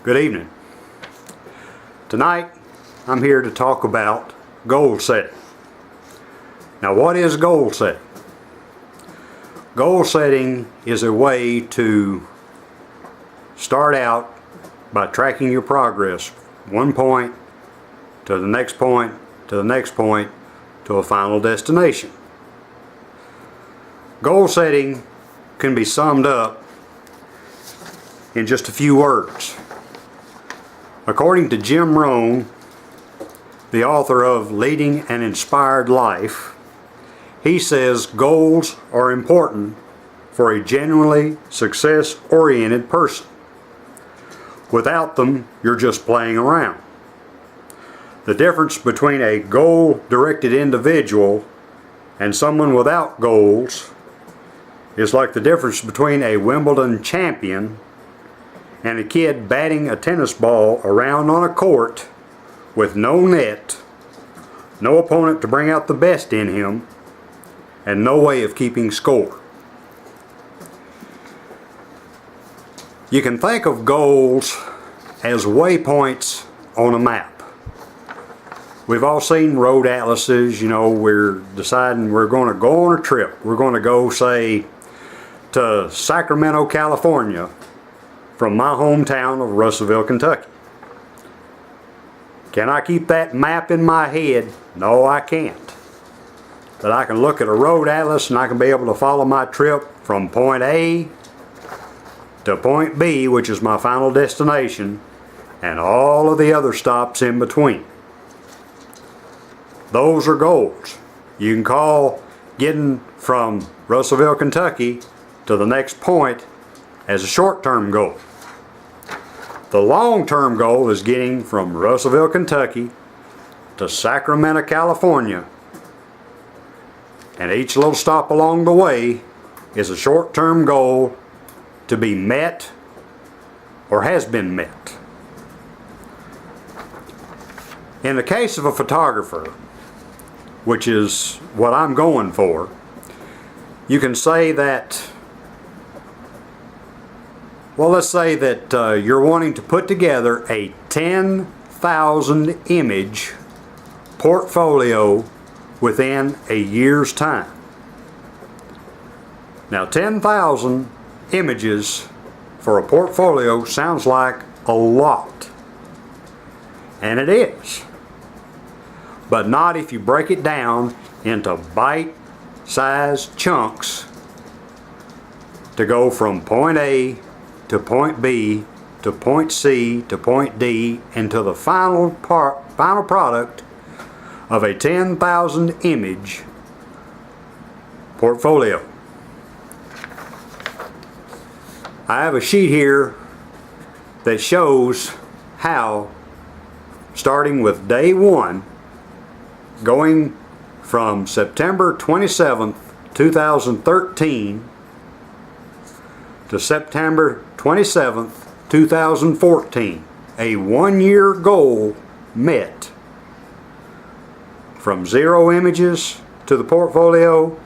Good evening. Tonight I'm here to talk about goal setting. Now, what is goal setting? Goal setting is a way to start out by tracking your progress one point to the next point to the next point to a final destination. Goal setting can be summed up in just a few words. According to Jim Rohn, the author of Leading an Inspired Life, he says goals are important for a genuinely success-oriented person. Without them, you're just playing around. The difference between a goal-directed individual and someone without goals is like the difference between a Wimbledon champion and a kid batting a tennis ball around on a court with no net, no opponent to bring out the best in him, and no way of keeping score. You can think of goals as waypoints on a map. We've all seen road atlases. We're deciding we're going to go on a trip. We're going to go, say, to Sacramento, California, from my hometown of Russellville, Kentucky. Can I keep that map in my head? No, I can't. But I can look at a road atlas and I can be able to follow my trip from point A to point B, which is my final destination, and all of the other stops in between. Those are goals. You can call getting from Russellville, Kentucky to the next point as a short-term goal. The long-term goal is getting from Russellville, Kentucky to Sacramento, California, and each little stop along the way is a short-term goal to be met or has been met. In the case of a photographer, which is what I'm going for, you can say that, well, let's say that you're wanting to put together a 10,000 image portfolio within a year's time. Now, 10,000 images for a portfolio sounds like a lot, and it is, but not if you break it down into bite-sized chunks to go from point A to point B to point C to point D and to the final product of a 10,000 image portfolio. I have a sheet here that shows how, starting with day one, going from September 27th, 2013 to September 27th, 2014, a one-year goal met. From 0 images to the portfolio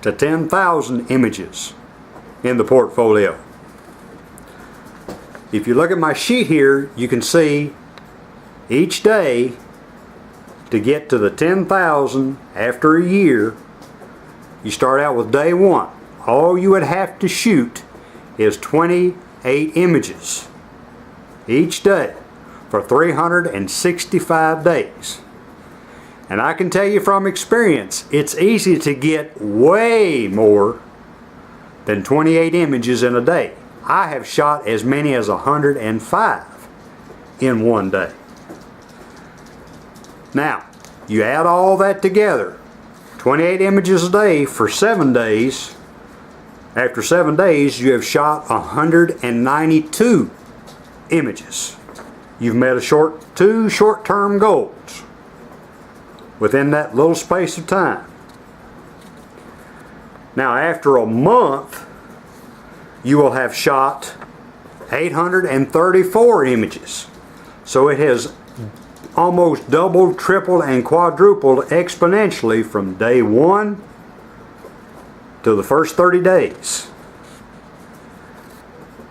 to 10,000 images in the portfolio. If you look at my sheet here, you can see each day to get to the 10,000 after a year, you start out with day one. All you would have to shoot is 28 images each day for 365 days. And I can tell you from experience, it's easy to get way more than 28 images in a day. I have shot as many as 105 in one day. Now, you add all that together, 28 images a day for 7 days. After 7 days, you have shot 192 images. You've met two short-term goals within that little space of time. Now, after a month, you will have shot 834 images. So it has almost doubled, tripled, and quadrupled exponentially from day one to the first 30 days.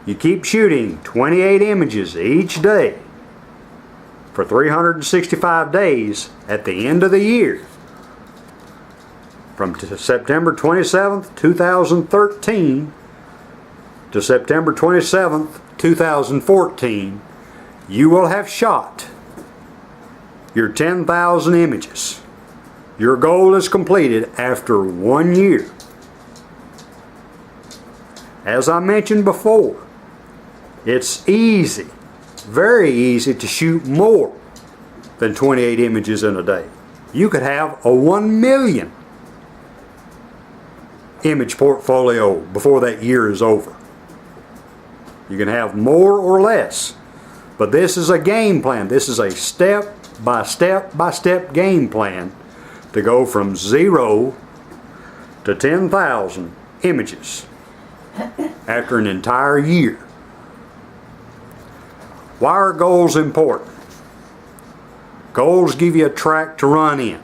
You keep shooting 28 images each day for 365 days at the end of the year. From September 27th, 2013 to September 27th, 2014, you will have shot your 10,000 images. Your goal is completed after 1 year. As I mentioned before, it's easy, very easy to shoot more than 28 images in a day. You could have a 1 million image portfolio before that year is over. You can have more or less, but this is a game plan. This is a step-by-step game plan to go from 0 to 10,000 images after an entire year. Why are goals important? Goals give you a track to run in.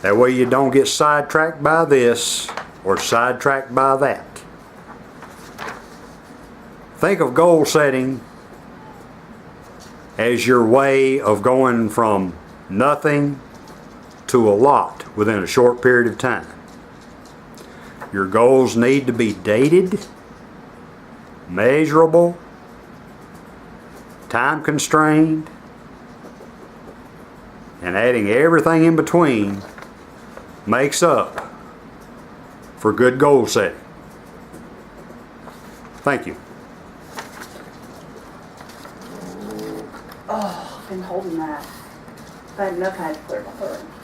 That way you don't get sidetracked by this or sidetracked by that. Think of goal setting as your way of going from nothing to a lot within a short period of time. Your goals need to be dated, measurable, time constrained, and adding everything in between makes up for good goal setting. Thank you. Oh, I've been holding that. If I had enough, I had to put it on.